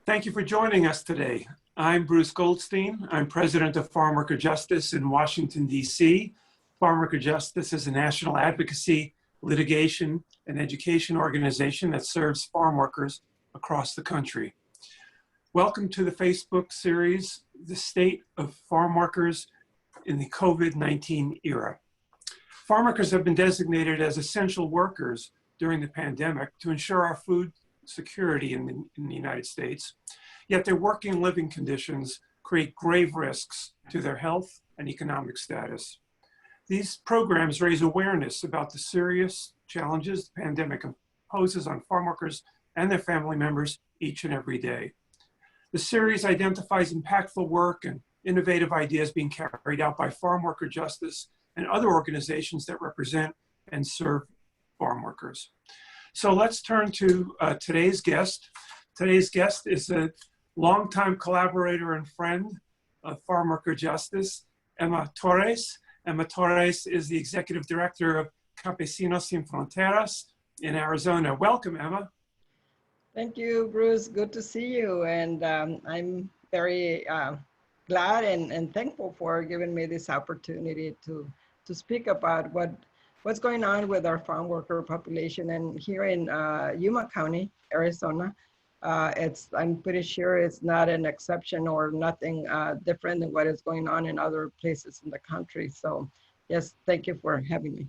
Thank you for joining us today. I'm Bruce Goldstein. I'm president of Farmworker Justice in Washington, D.C. Farmworker Justice is a national advocacy, litigation, and education organization that serves farm workers across the country. Welcome to the Facebook series, The State of Farm Workers in the COVID-19 Era. Farm workers have been designated as essential workers during the pandemic to ensure our food security in the United States, yet their working and living conditions create grave risks to their health and economic status. These programs raise awareness about the serious challenges the pandemic imposes on farm workers and their family members each and every day. The series identifies impactful work and innovative ideas being carried out by Farmworker Justice and other organizations that represent and serve farm workers. So let's turn to today's guest. Today's guest is a longtime collaborator and friend of Farmworker Justice, Emma Torres. Emma Torres is the executive director of Campesinos Sin Fronteras in Arizona. Welcome, Emma. Thank you, Bruce. Good to see you. And I'm very glad and thankful for giving me this opportunity to speak about what's going on with our farm worker population. And here in Yuma County, Arizona, I'm pretty sure it's not an exception or nothing different than what is going on in other places in the country. So yes, thank you for having me.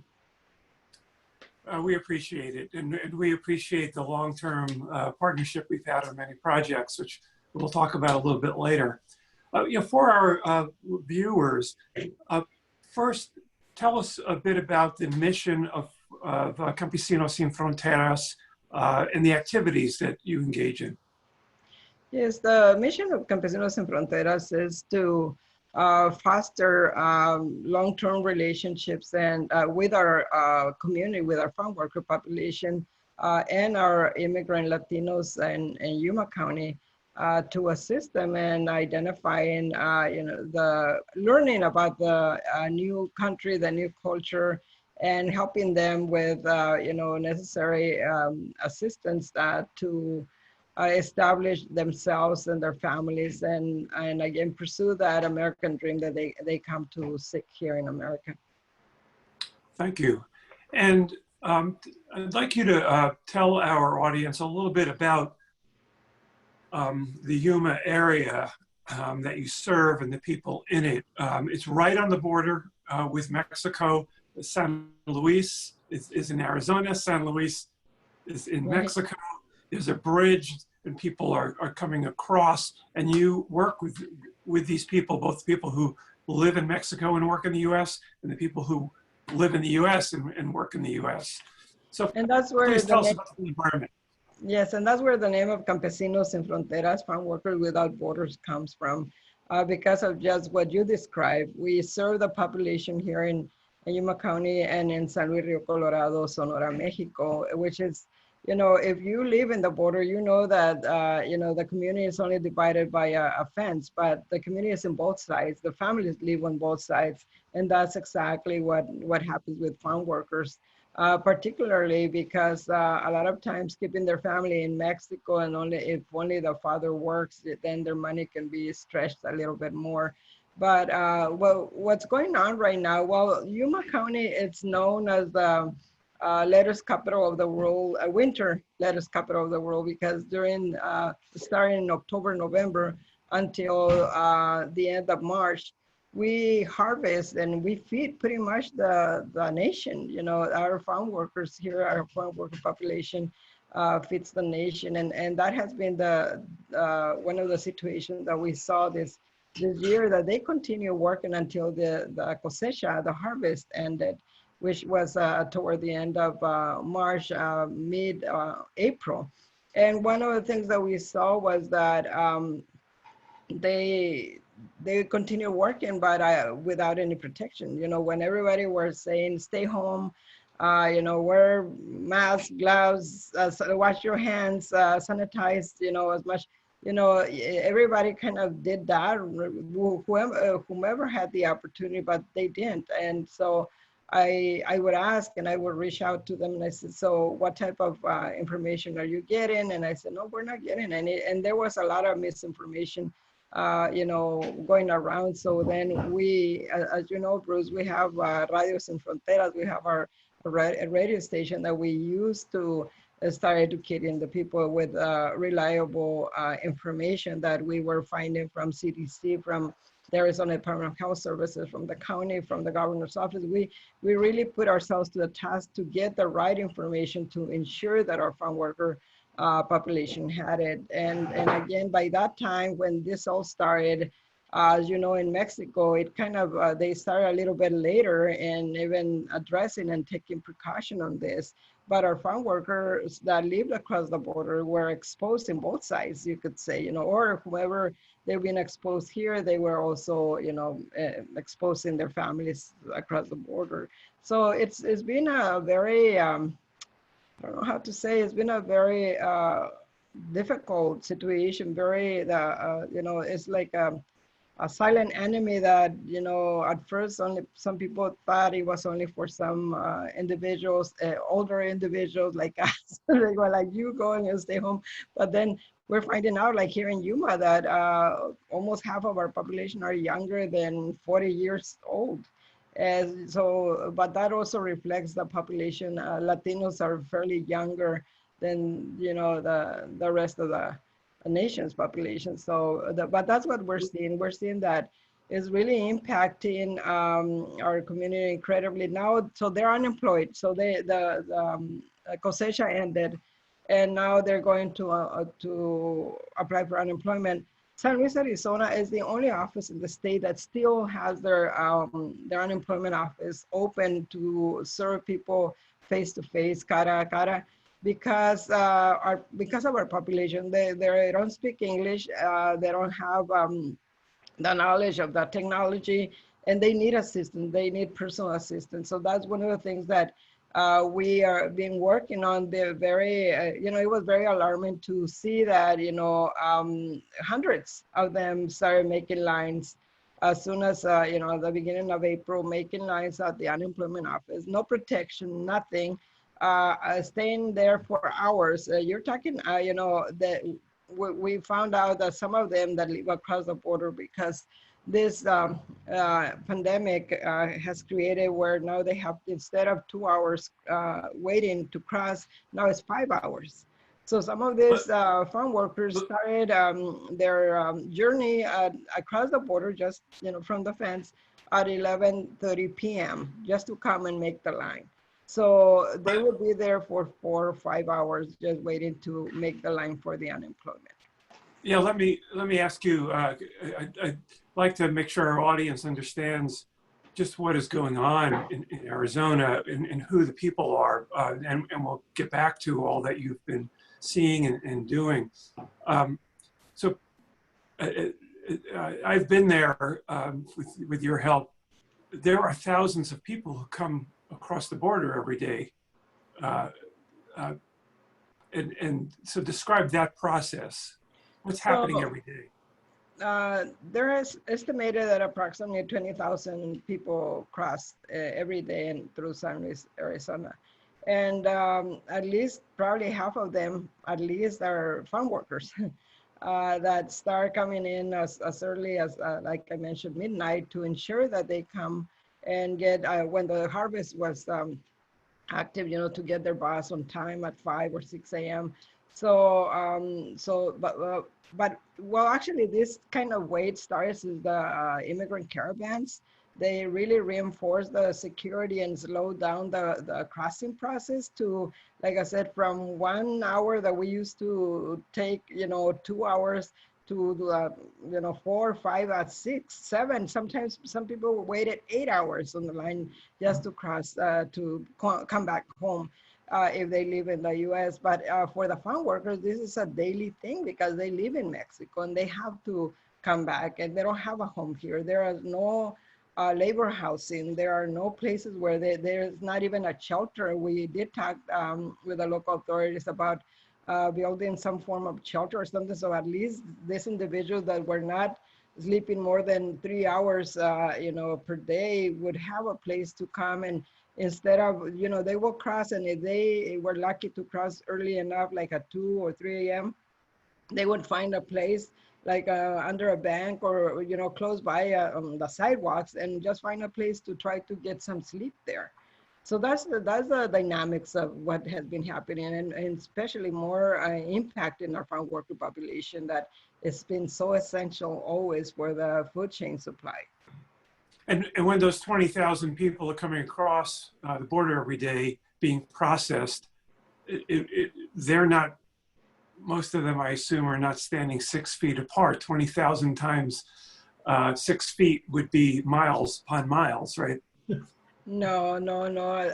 We appreciate it, and we appreciate the long-term partnership we've had on many projects, which we'll talk about a little bit later. For our viewers, first, tell us a bit about the mission of Campesinos Sin Fronteras and the activities that you engage in. Yes, the mission of Campesinos Sin Fronteras is to foster long-term relationships and with our community, with our farm worker population and our immigrant Latinos in Yuma County to assist them in identifying, the learning about the new country, the new culture, and helping them with, necessary assistance to establish themselves and their families and again, pursue that American dream that they come to seek here in America. Thank you. And I'd like you to tell our audience a little bit about the Yuma area that you serve and the people in it. It's right on the border with Mexico. San Luis is in Arizona. San Luis is in Mexico. There's a bridge and people are coming across, and you work with these people, both the people who live in Mexico and work in the US and the people who live in the US and work in the US. So and that's where please tell us about the environment. Yes, and that's where the name of Campesinos Sin Fronteras, Farm Workers Without Borders, comes from, because of just what you described. We serve the population here in Yuma County and in San Luis Rio Colorado, Sonora, Mexico, which is, if you live in the border, that, the community is only divided by a fence, but the community is in both sides. The families live on both sides. And that's exactly what happens with farm workers, particularly because a lot of times keeping their family in Mexico and if only the father works, then their money can be stretched a little bit more. But what's going on right now? Well, Yuma County, it's known as the lettuce capital of the world, winter lettuce capital of the world, because during starting in October, November until the end of March, we harvest and we feed pretty much the nation. Our farm workers here, our farm worker population feeds the nation, and that has been the one of the situations that we saw this year, that they continue working until the cosecha, the harvest ended, which was toward the end of March, mid-April. And one of the things that we saw was that they continue working, but without any protection. When everybody was saying, stay home, wear masks, gloves, wash your hands, sanitize, as much, everybody kind of did that, whomever had the opportunity, but they didn't. And so I would ask and I would reach out to them and I said, so what type of information are you getting? And I said, no, we're not getting any. And there was a lot of misinformation, going around. So then we, as you know, Bruce, we have Radio Sin Fronteras. We have our a radio station that we use to start educating the people with reliable information that we were finding from CDC, from the Arizona Department of Health Services, from the county, from the governor's office. We really put ourselves to the task to get the right information to ensure that our farm worker population had it. And again, by that time, when this all started, as you know, in Mexico, it kind of, they started a little bit later and even addressing and taking precaution on this. But our farm workers that lived across the border were exposed in both sides, you could say, or whoever they've been exposed here, they were also, exposing their families across the border. So it's been a very, I don't know how to say, it's been a very difficult situation, very, it's like a silent enemy that, at first only some people thought it was only for some individuals, older individuals like us. They were like, you go and you stay home. But then we're finding out, like here in Yuma, that almost half of our population are younger than 40 years old. And so, but that also reflects the population. Latinos are fairly younger than, the rest of the nation's population. So, but that's what we're seeing. We're seeing that is really impacting our community incredibly now. So they're unemployed. So the cosecha ended, and now they're going to apply for unemployment. San Luis, Arizona is the only office in the state that still has their unemployment office open to serve people face to face, cara a cara, because of our population. They don't speak English. They don't have the knowledge of the technology, and they need assistance. They need personal assistance. So that's one of the things that we are been working on. The very, it was very alarming to see that, hundreds of them started making lines as soon as, at the beginning of April, making lines at the unemployment office, no protection, nothing, staying there for hours. You're talking, that we found out that some of them that live across the border, because this pandemic has created where now they have, instead of 2 hours waiting to cross, now it's 5 hours. So some of these farm workers started their journey across the border, just, from the fence at 11:30 p.m. just to come and make the line. So they will be there for 4 or 5 hours just waiting to make the line for the unemployment. Yeah, let me ask you, I'd like to make sure our audience understands just what is going on in Arizona and who the people are, and we'll get back to all that you've been seeing and doing. So I've been there with your help. There are thousands of people who come across the border every day. And so describe that process. What's happening every day? There is estimated that approximately 20,000 people cross every day and through San Luis, Arizona. And at least probably half of them, at least, are farm workers that start coming in as early as, like I mentioned, midnight, to ensure that they come and get, when the harvest was active, to get their bus on time at 5 or 6 a.m. So, but actually this kind of wait starts with the immigrant caravans. They really reinforce the security and slow down the crossing process to, like I said, from 1 hour that we used to take, 2 hours to, 4, 5, 6, 7. Sometimes some people waited 8 hours on the line just to cross, to come back home. If they live in the U.S. But for the farm workers, this is a daily thing because they live in Mexico and they have to come back and they don't have a home here. There is no labor housing. There are no places where there's not even a shelter. We did talk with the local authorities about building some form of shelter or something. So at least these individuals that were not sleeping more than 3 hours, per day would have a place to come. And instead of, they will cross, and if they were lucky to cross early enough, like at 2 or 3 a.m., they would find a place like under a bank or, close by the sidewalks, and just find a place to try to get some sleep there. So that's the dynamics of what has been happening, and especially more impact in our farm worker population, that it's been so essential always for the food chain supply. And when those 20,000 people are coming across the border every day being processed, they're not, most of them, I assume, are not standing 6 feet apart. 20,000 times 6 feet would be miles upon miles, right? No.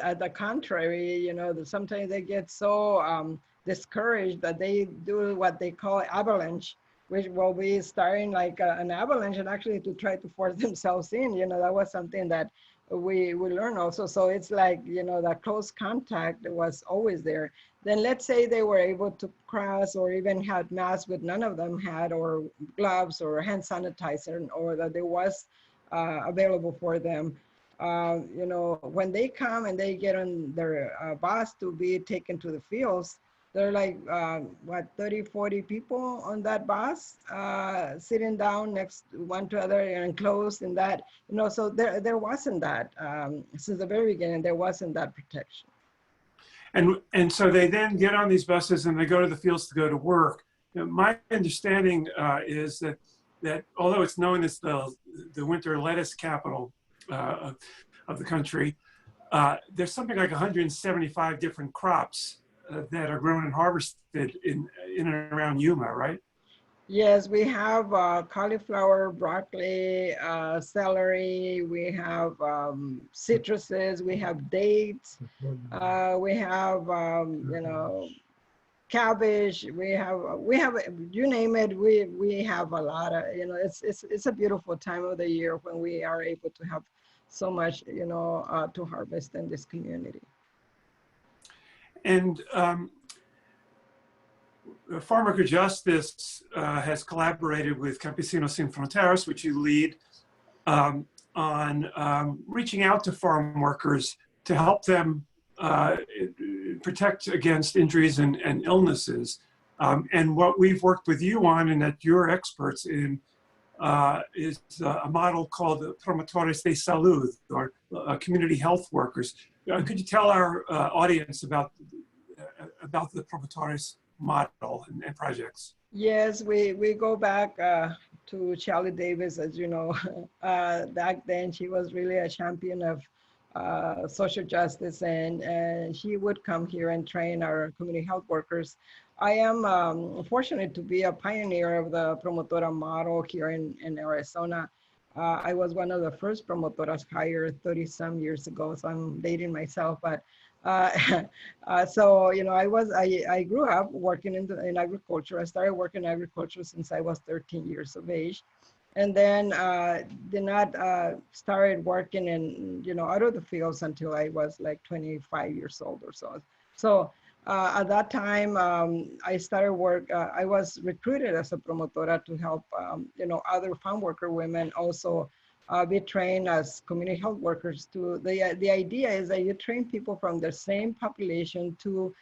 At the contrary, sometimes they get so discouraged that they do what they call avalanche, which will be starting like an avalanche, and actually to try to force themselves in. That was something that we learned also. So it's like, that close contact was always there. Then let's say they were able to cross, or even had masks, but none of them had, or gloves or hand sanitizer, or that there was available for them. When they come and they get on their bus to be taken to the fields, there are like, 30, 40 people on that bus, sitting down next one to other and enclosed in that, so there wasn't that, since the very beginning, there wasn't that protection. And so they then get on these buses and they go to the fields to go to work. My understanding is that although it's known as the winter lettuce capital of the country, there's something like 175 different crops that are grown and harvested in and around Yuma, right? Yes, we have cauliflower, broccoli, celery, we have citruses, we have dates, we have, cabbage, we have, you name it, we have a lot of, it's a beautiful time of the year when we are able to have so much, to harvest in this community. And Farmworker Justice has collaborated with Campesinos Sin Fronteras, which you lead, on reaching out to farm workers to help them protect against injuries and illnesses. And what we've worked with you on, and that you're experts in, is a model called Promotora de salud, or community health workers. Could you tell our audience about the Promotora's model and projects? Yes, we go back to Charlie Davis, as you know. Back then, she was really a champion of social justice, and she would come here and train our community health workers. I am fortunate to be a pioneer of the Promotora model here in Arizona. I was one of the first promotoras hired 30-some years ago, so I'm dating myself, but so, I grew up working in agriculture. I started working in agriculture since I was 13 years of age. And then did not started working in, out of the fields until I was like 25 years old or so. So at that time, I started work, I was recruited as a promotora to help, other farm worker women also be trained as community health workers. The idea is that you train people from the same population to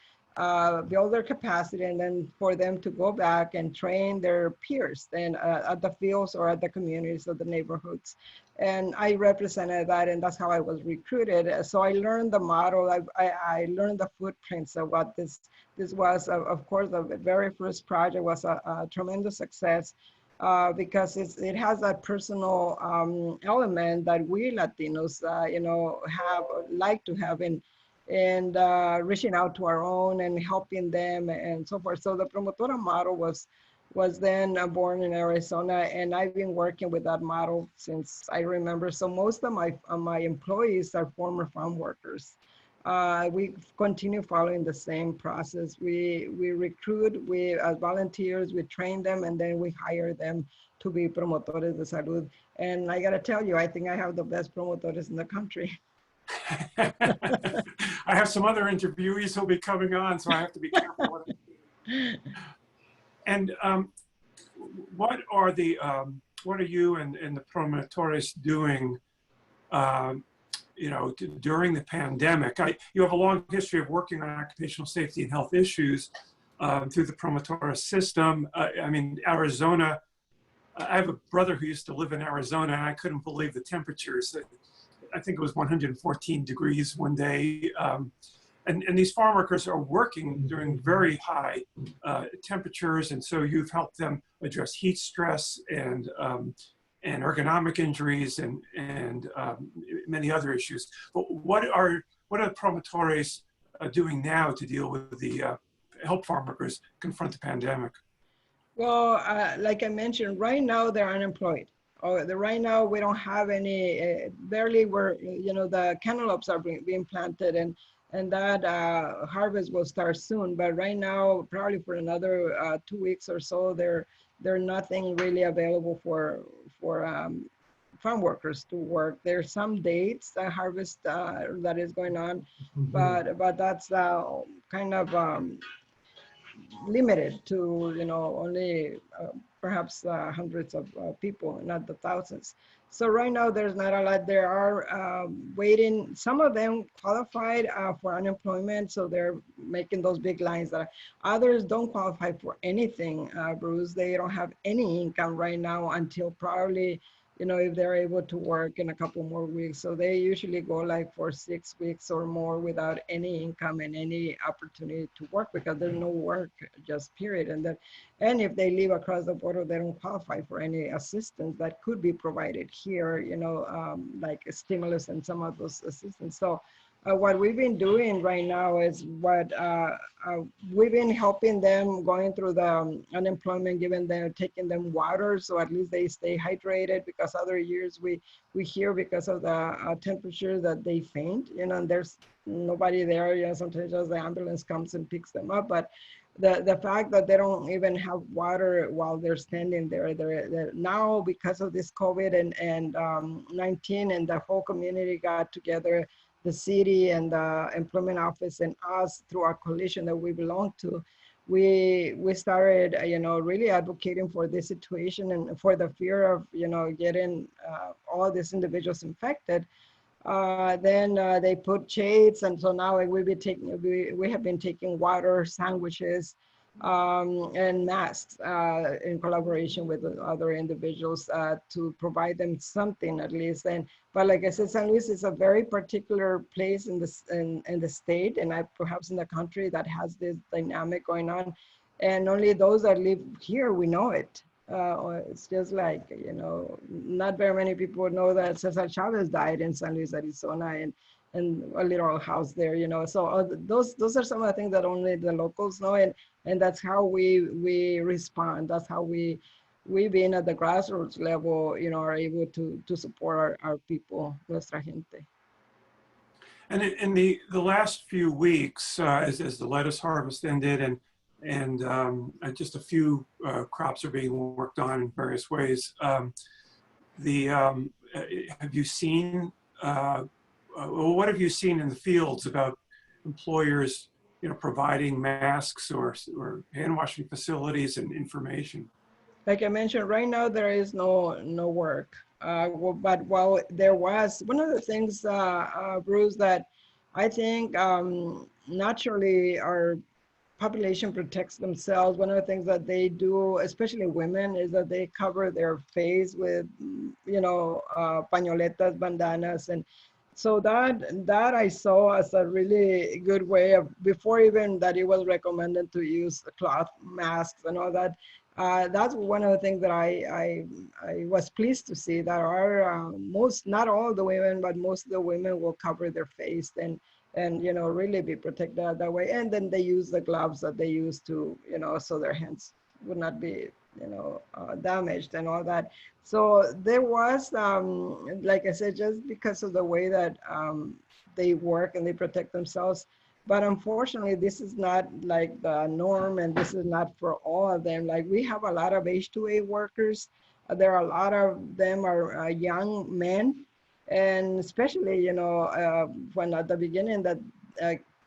build their capacity, and then for them to go back and train their peers and at the fields or at the communities or the neighborhoods. And I represented that, and that's how I was recruited. So I learned the model. I learned the footprints of what this was. Of course, the very first project was a tremendous success because it has that personal element that we Latinos, like to have in and reaching out to our own and helping them and so forth. So the Promotora model was then born in Arizona, and I've been working with that model since I remember. So most of my employees are former farm workers. We continue following the same process. We recruit, as volunteers, we train them, and then we hire them to be promotores de salud. And I gotta tell you, I think I have the best promotores in the country. I have some other interviewees who'll be coming on, so I have to be careful what I do. And what are the what are you and the Promotores doing, during the pandemic? You have a long history of working on occupational safety and health issues through the Promotora system. I mean, Arizona, I have a brother who used to live in Arizona, and I couldn't believe the temperatures. I think it was 114 degrees one day. And these farm workers are working during very high temperatures, and so you've helped them address heat stress and ergonomic injuries and many other issues. But what are promotores doing now to deal with the help farm workers confront the pandemic? Well, like I mentioned, right now they're unemployed. Right now we don't have any, barely the cantaloupes are being planted, and that harvest will start soon. But right now, probably for another 2 weeks or so, there's nothing really available for farm workers to work. There's some dates harvest that is going on, but that's kind of limited to only perhaps hundreds of people, not the thousands. So right now there's not a lot. There are waiting. Some of them qualified for unemployment, so they're making those big lines. That others don't qualify for anything, Bruce. They don't have any income right now until probably if they're able to work in a couple more weeks. So they usually go like for 6 weeks or more without any income and any opportunity to work because there's no work, just period. And if they live across the border, they don't qualify for any assistance that could be provided here, like a stimulus and some of those assistance. So what we've been doing right now is we've been helping them going through the unemployment, taking them water, so at least they stay hydrated, because other years we hear because of the temperature that they faint, and there's nobody there, sometimes just the ambulance comes and picks them up. But the fact that they don't even have water while they're standing there, they're now, because of this COVID and 19, and the whole community got together, the city and the employment office and us, through our coalition that we belong to, we started, really advocating for this situation and for the fear of, getting all these individuals infected. Then they put shades, and so now we have been taking water, sandwiches, and masks in collaboration with other individuals to provide them something at least. But like I said, San Luis is a very particular place in the state, and perhaps in the country, that has this dynamic going on, and only those that live here, we know it. It's just like, not very many people know that Cesar Chavez died in San Luis, Arizona, and a little house there, So those are some of the things that only the locals know, and that's how we respond. That's how we being at the grassroots level, are able to support our people, nuestra gente. And in the last few weeks, as the lettuce harvest ended, and just a few crops are being worked on in various ways. Have you seen, what have you seen in the fields about employers, providing masks or hand washing facilities and information? Like I mentioned, right now there is no work. But while there was, one of the things, Bruce, that I think naturally our population protects themselves. One of the things that they do, especially women, is that they cover their face with, pañoletas, bandanas, and so that I saw as a really good way of, before even that it was recommended to use the cloth masks and all that. That's one of the things that I was pleased to see, that our not all the women, but most of the women will cover their face and really be protected that way. And then they use the gloves that they use to, so their hands would not be, damaged and all that. So there was, like I said, just because of the way that they work and they protect themselves. But unfortunately, this is not like the norm, and this is not for all of them. Like, we have a lot of H-2A workers. There are a lot of them are young men. And especially, when at the beginning that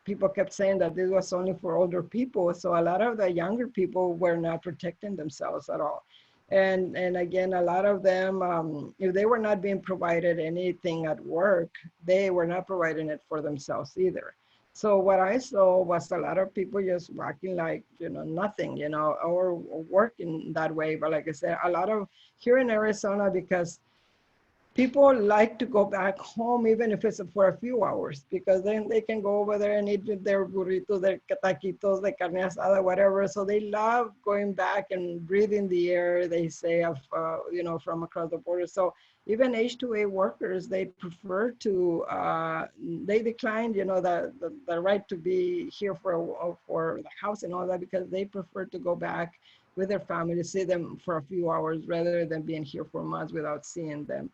people kept saying that this was only for older people. So a lot of the younger people were not protecting themselves at all. And again, a lot of them, if they were not being provided anything at work, they were not providing it for themselves either. So what I saw was a lot of people just working like, nothing, or working that way. But like I said, a lot of here in Arizona, because people like to go back home, even if it's for a few hours, because then they can go over there and eat their burritos, their taquitos, their carne asada, whatever. So they love going back and breathing the air, they say, of, from across the border. So even H-2A workers, they prefer to, they declined, the right to be here for the house and all that, because they prefer to go back with their family, see them for a few hours rather than being here for months without seeing them.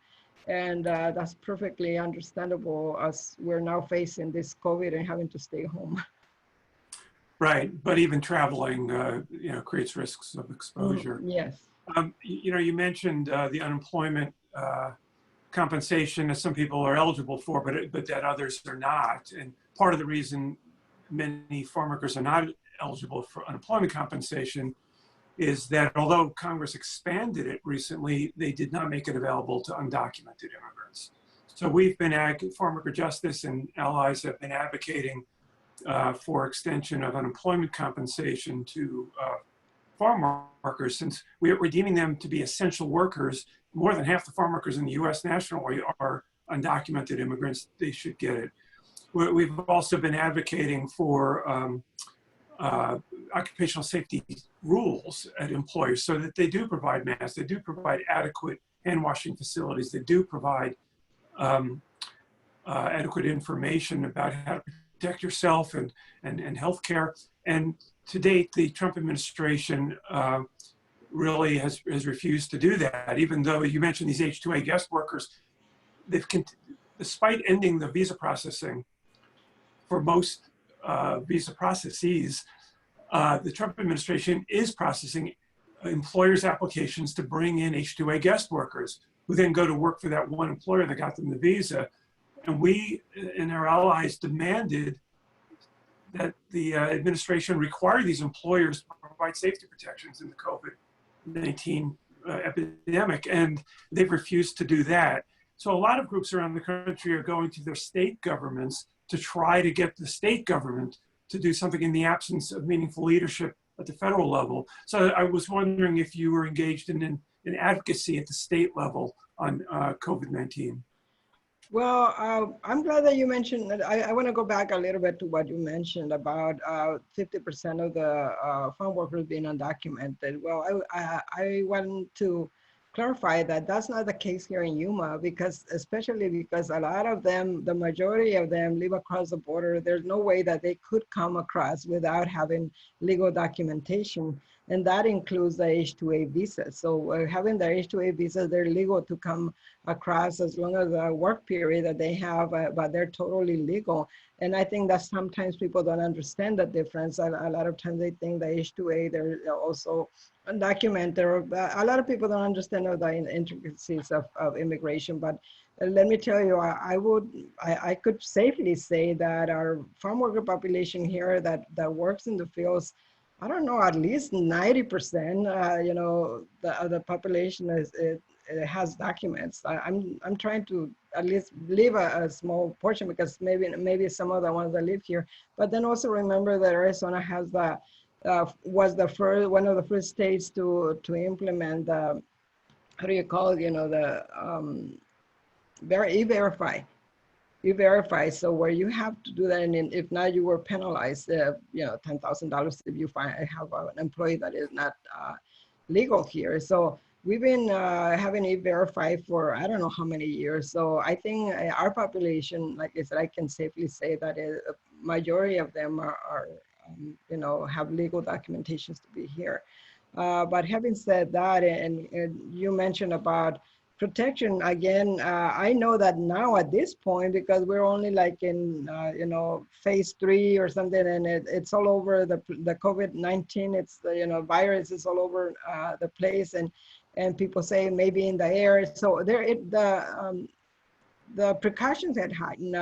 And that's perfectly understandable as we're now facing this COVID and having to stay home. Right, but even traveling, creates risks of exposure. Yes. You mentioned the unemployment compensation that some people are eligible for, but that others are not. And part of the reason many farm workers are not eligible for unemployment compensation is that although Congress expanded it recently, they did not make it available to undocumented immigrants. So we've been, Farmworker Justice and allies have been advocating for extension of unemployment compensation to farm workers, since we're deeming them to be essential workers. More than half the farm workers in the U.S. nationally are undocumented immigrants. They should get it. We've also been advocating for occupational safety rules at employers so that they do provide masks, they do provide adequate hand washing facilities, they do provide adequate information about how to protect yourself and healthcare. And to date, the Trump administration really has refused to do that, even though you mentioned these H-2A guest workers. Despite ending the visa processing for most visa processes, the Trump administration is processing employers' applications to bring in H-2A guest workers who then go to work for that one employer that got them the visa. And we and our allies demanded that the administration require these employers to provide safety protections in the COVID-19 epidemic, and they've refused to do that. So a lot of groups around the country are going to their state governments to try to get the state government to do something in the absence of meaningful leadership at the federal level. So I was wondering if you were engaged in advocacy at the state level on COVID-19. Well, I'm glad that you mentioned that. I want to go back a little bit to what you mentioned about 50% of the farm workers being undocumented. Well, I want to clarify that that's not the case here in Yuma, especially because a lot of them, the majority of them live across the border. There's no way that they could come across without having legal documentation. And that includes the H-2A visa. So having the H-2A visa, they're legal to come across as long as the work period that they have, but they're totally legal. And I think that sometimes people don't understand the difference. A lot of times they think the H-2A, they're also undocumented. A lot of people don't understand the intricacies of immigration. But let me tell you, I could safely say that our farm worker population here that works in the fields, I don't know, at least 90%, the population it has documents. I'm trying to at least leave a small portion, because maybe some of the ones that live here. But then also remember that Arizona has was one of the first states to implement the, how do you call it? E-Verify. E-Verify, so where you have to do that, and if not, you were penalized, $10,000 if you have an employee that is not legal here. So we've been having E-Verify for I don't know how many years. So I think our population, like I said, I can safely say that a majority of them have legal documentations to be here. But having said that, and you mentioned about protection again, I know that now at this point, because we're only like in phase 3 or something, and it's all over the COVID-19. It's the virus is all over the place, and people say maybe in the air. So the precautions had heightened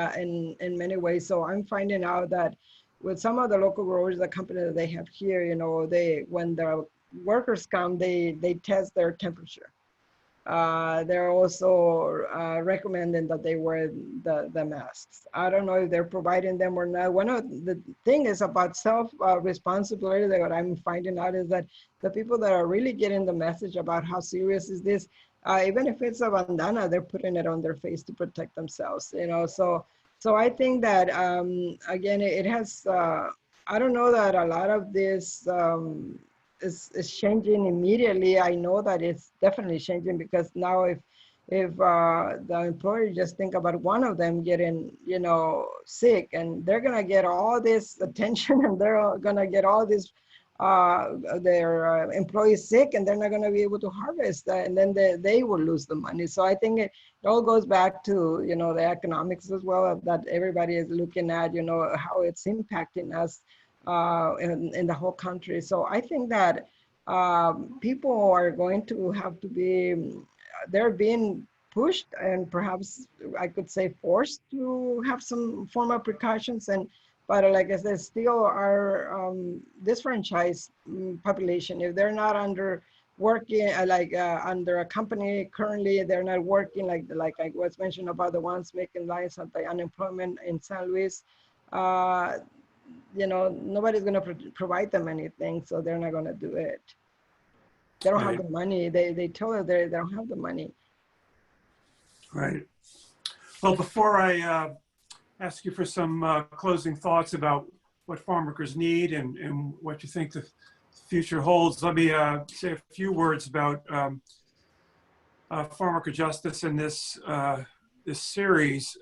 in many ways. So I'm finding out that with some of the local growers, the company that they have here, when workers come, they test their temperature. They're also recommending that they wear the masks. I don't know if they're providing them or not. One of the thing is about self-responsibility that what I'm finding out is that the people that are really getting the message about how serious is this, even if it's a bandana, they're putting it on their face to protect themselves, you know. So I think that, again, it has, I don't know that a lot of this, is changing immediately. I know that it's definitely changing because now if the employer just think about one of them getting, you know, sick, and they're gonna get all this attention and they're gonna get all this their employees sick, and they're not gonna be able to harvest, and then they will lose the money. So I think it all goes back to, you know, the economics as well, that everybody is looking at, you know, how it's impacting us in the whole country. So I think that people are going to have to be, they're being pushed and perhaps I could say forced to have some form of precautions. But like I said, still our disfranchised population, if they're not under working under a company currently, they're not working like I was mentioned about the ones making lines at the unemployment in San Luis. You know, nobody's going to provide them anything, so they're not going to do it. They don't have the money. They told us they don't have the money. Right. Well, before I ask you for some closing thoughts about what farm workers need and what you think the future holds, let me say a few words about farm worker justice in this series.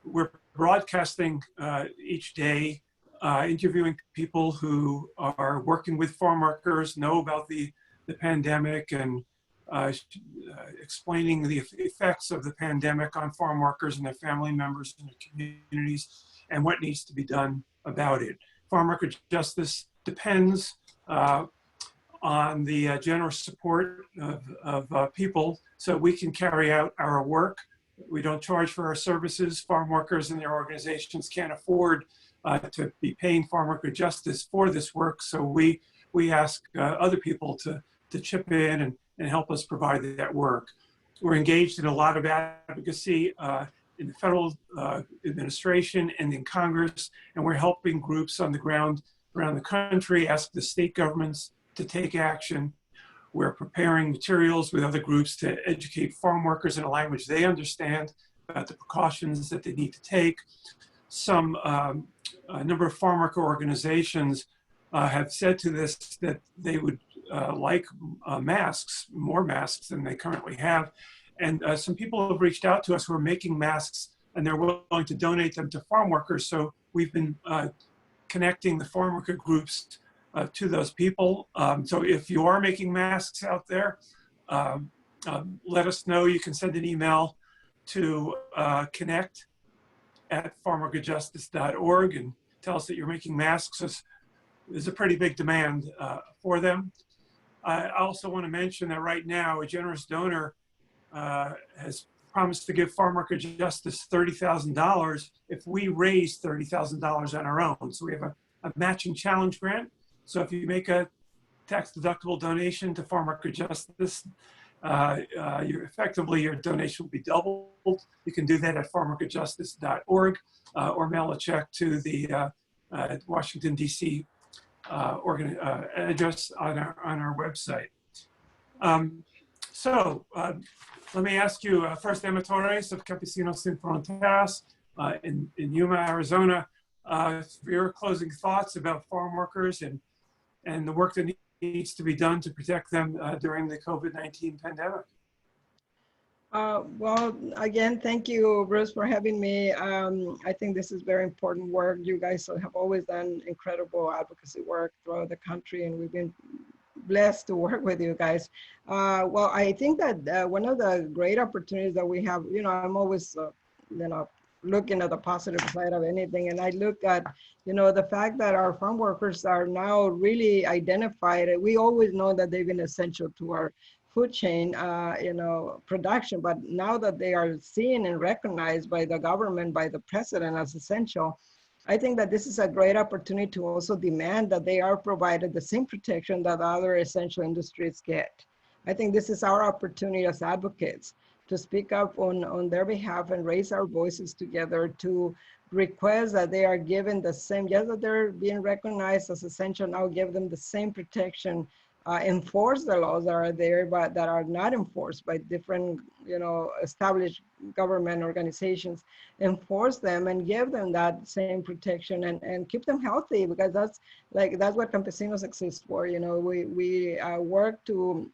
We're broadcasting each day, interviewing people who are working with farm workers, know about the pandemic, and explaining the effects of the pandemic on farm workers and their family members and their communities, and what needs to be done about it. Farm worker justice depends on the generous support of people so we can carry out our work. We don't charge for our services. Farm workers and their organizations can't afford to be paying farm worker justice for this work. So we ask other people to chip in and help us provide that work. We're engaged in a lot of advocacy in the federal administration and in Congress, and we're helping groups on the ground around the country, ask the state governments to take action. We're preparing materials with other groups to educate farm workers in a language they understand about the precautions that they need to take. A number of farm worker organizations have said to this that they would like masks, more masks than they currently have. And some people have reached out to us who are making masks, and they're willing to donate them to farm workers. So we've been connecting the farm worker groups to those people. So if you are making masks out there, let us know. You can send an email to connect@farmworkerjustice.org and tell us that you're making masks. There's a pretty big demand for them. I also want to mention that right now a generous donor has promised to give Farm Worker Justice $30,000 if we raise $30,000 on our own. So we have a matching challenge grant. So if you make a tax-deductible donation to Farm Worker Justice, effectively your donation will be doubled. You can do that at farmworkerjustice.org or mail a check to the Washington, D.C. Address on our website. Let me ask you first, Emma Torres of Campesinos Sin Fronteras in Yuma, Arizona, for your closing thoughts about farm workers and the work that needs to be done to protect them during the COVID-19 pandemic. Well, again, thank you, Bruce, for having me. I think this is very important work. You guys have always done incredible advocacy work throughout the country, and we've been blessed to work with you guys. Well, I think that one of the great opportunities that we have, you know, I'm always, looking at the positive side of anything. And I look at, the fact that our farm workers are now really identified. We always know that they've been essential to our food chain, production, but now that they are seen and recognized by the government, by the president as essential, I think that this is a great opportunity to also demand that they are provided the same protection that other essential industries get. I think this is our opportunity as advocates to speak up on their behalf and raise our voices together to request that they are given the same, yes, that they're being recognized as essential, now give them the same protection, enforce the laws that are there, but that are not enforced by different, established government organizations, enforce them and give them that same protection and keep them healthy, because that's what campesinos exist for. We work to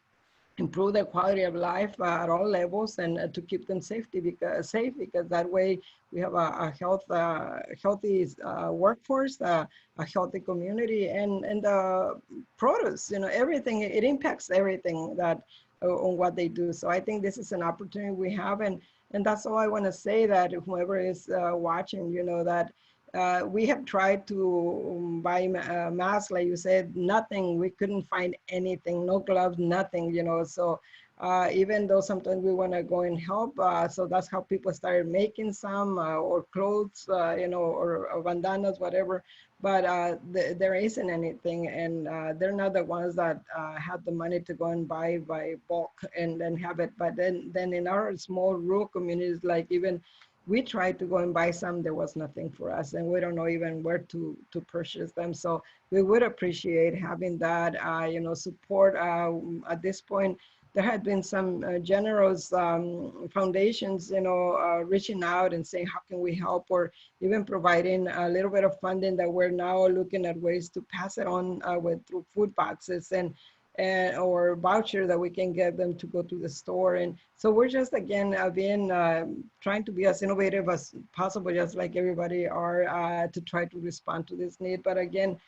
improve their quality of life at all levels and to keep them safe because that way we have a healthy workforce, a healthy community, and produce. Everything, it impacts everything that on what they do. So I think this is an opportunity we have, and that's all I want to say, that whoever is watching, that we have tried to buy masks, like you said, nothing. We couldn't find anything, no gloves, nothing, So even though sometimes we want to go and help, so that's how people started making some, or clothes, or bandanas, whatever. But there isn't anything, and they're not the ones that have the money to go and buy by bulk and then have it. But then in our small rural communities, like even we tried to go and buy some, there was nothing for us, and we don't know even where to purchase them. So we would appreciate having that, support. At this point, there had been some generous foundations, reaching out and saying, how can we help, or even providing a little bit of funding that we're now looking at ways to pass it on through food boxes and or voucher that we can get them to go to the store. And so we're just, again, trying to be as innovative as possible, just like everybody are, to try to respond to this need. But again,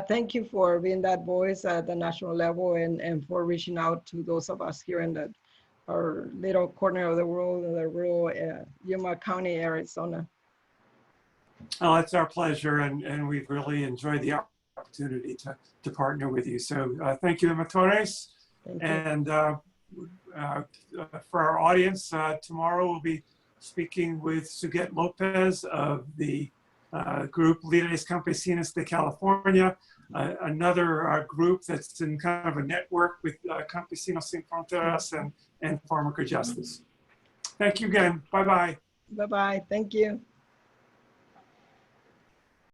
thank you for being that voice at the national level and for reaching out to those of us here in our little corner of the world, in the rural Yuma County, Arizona. Oh, it's our pleasure, and we've really enjoyed the opportunity to partner with you. So thank you, Emma Torres. Thank you. And for our audience, tomorrow we'll be speaking with Suget Lopez of the group Líderes Campesinos de California, another group that's in kind of a network with Campesinos Sin Fronteras and Farmworker Justice. Thank you again. Bye-bye. Bye-bye. Thank you.